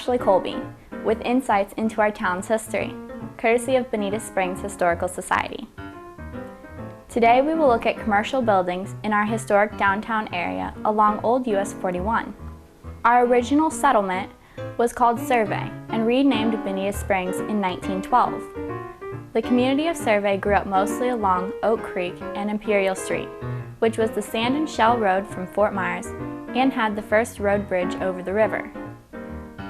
Ashley Colby with insights into our town's history, courtesy of Bonita Springs Historical Society. Today we will look at commercial buildings in our historic downtown area along Old US 41. Our original settlement was called Survey and renamed Bonita Springs in 1912. The community of Survey grew up mostly along Oak Creek and Imperial Street, which was the sand and shell road from Fort Myers and had the first road bridge over the river.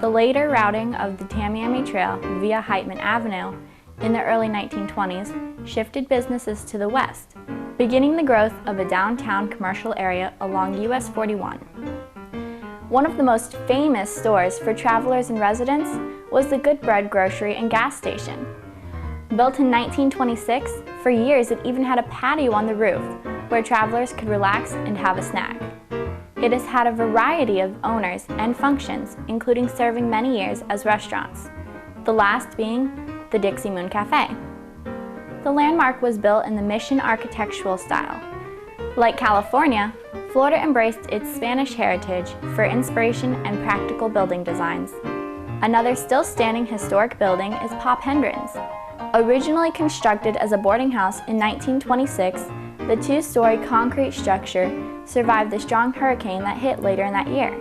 The later routing of the Tamiami Trail via Heitman Avenue in the early 1920s shifted businesses to the west, beginning the growth of a downtown commercial area along US 41. One of the most famous stores for travelers and residents was the Good Bread Grocery and Gas Station. Built in 1926, for years it even had a patio on the roof where travelers could relax and have a snack. It has had a variety of owners and functions, including serving many years as restaurants, the last being the Dixie Moon Cafe. The landmark was built in the Mission architectural style. Like California, Florida embraced its Spanish heritage for inspiration and practical building designs. Another still standing historic building is Pop Hendren's. Originally constructed as a boarding house in 1926, the two-story concrete structure survived the strong hurricane that hit later in that year.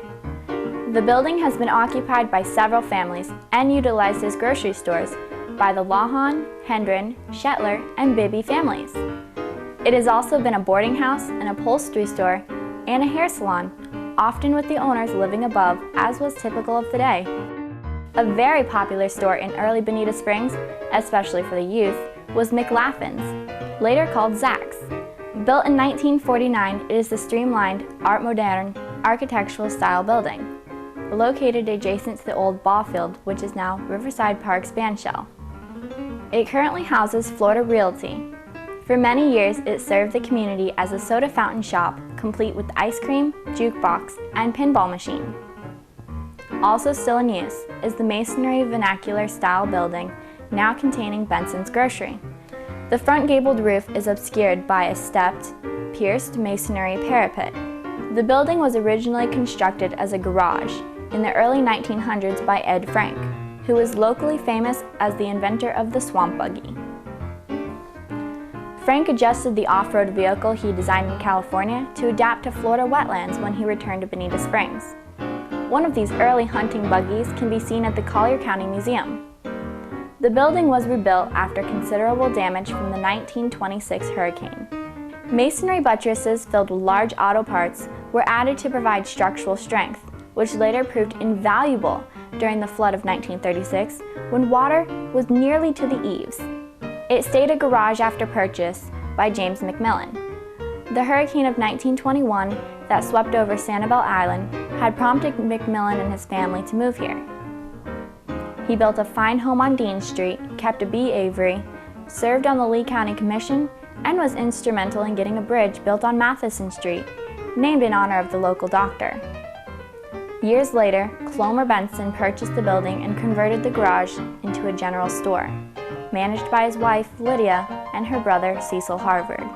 The building has been occupied by several families and utilized as grocery stores by the Lawhon, Hendren, Shetler, and Bibby families. It has also been a boarding house, an upholstery store, and a hair salon, often with the owners living above, as was typical of the day. A very popular store in early Bonita Springs, especially for the youth, was McLaughlin's, later called Zach's. Built in 1949, it is the streamlined, Art Moderne, architectural style building, located adjacent to the old ball field, which is now Riverside Park's bandshell. It currently houses Florida Realty. For many years, it served the community as a soda fountain shop, complete with ice cream, jukebox, and pinball machine. Also still in use is the masonry vernacular style building, now containing Benson's Grocery. The front gabled roof is obscured by a stepped, pierced masonry parapet. The building was originally constructed as a garage in the early 1900s by Ed Frank, who was locally famous as the inventor of the swamp buggy. Frank adjusted the off-road vehicle he designed in California to adapt to Florida wetlands when he returned to Bonita Springs. One of these early hunting buggies can be seen at the Collier County Museum. The building was rebuilt after considerable damage from the 1926 hurricane. Masonry buttresses filled with large auto parts were added to provide structural strength, which later proved invaluable during the flood of 1936 when water was nearly to the eaves. It stayed a garage after purchase by James McMillan. The hurricane of 1921 that swept over Sanibel Island had prompted McMillan and his family to move here. He built a fine home on Dean Street, kept a bee aviary, served on the Lee County Commission, and was instrumental in getting a bridge built on Matheson Street, named in honor of the local doctor. Years later, Clomer Benson purchased the building and converted the garage into a general store, managed by his wife, Lydia, and her brother, Cecil Harvard.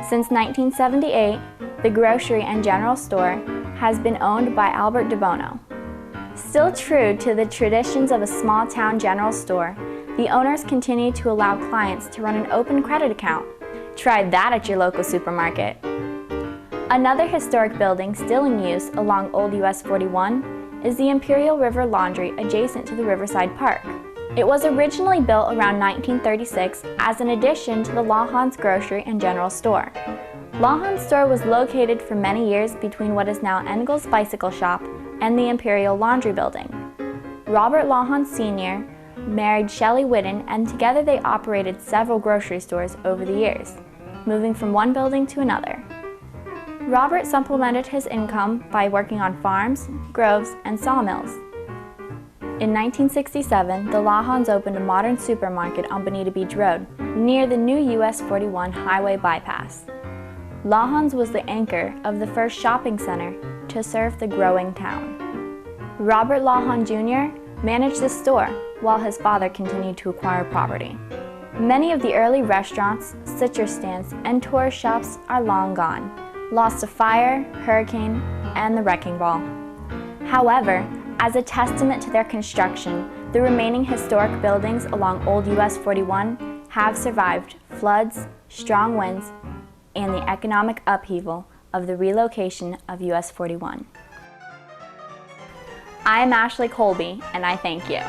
Since 1978, the grocery and general store has been owned by Albert DeBono. Still true to the traditions of a small-town general store, the owners continue to allow clients to run an open credit account. Try that at your local supermarket. Another historic building still in use along Old US 41 is the Imperial River Laundry adjacent to the Riverside Park. It was originally built around 1936 as an addition to the Lawhon's Grocery and General Store. Lawhon's store was located for many years between what is now Engel's Bicycle Shop and the Imperial Laundry Building. Robert Lawhon Sr. married Shelley Whitten, and together they operated several grocery stores over the years, moving from one building to another. Robert supplemented his income by working on farms, groves, and sawmills. In 1967, the Lawhons opened a modern supermarket on Bonita Beach Road, near the new US 41 highway bypass. Lawhons was the anchor of the first shopping center to serve the growing town. Robert Lawhon Jr. managed the store while his father continued to acquire property. Many of the early restaurants, citrus stands, and tourist shops are long gone, lost to fire, hurricane, and the wrecking ball. However, As a testament to their construction, the remaining historic buildings along Old US 41 have survived floods, strong winds, and the economic upheaval of the relocation of US 41. I'm Ashley Colby, and I thank you.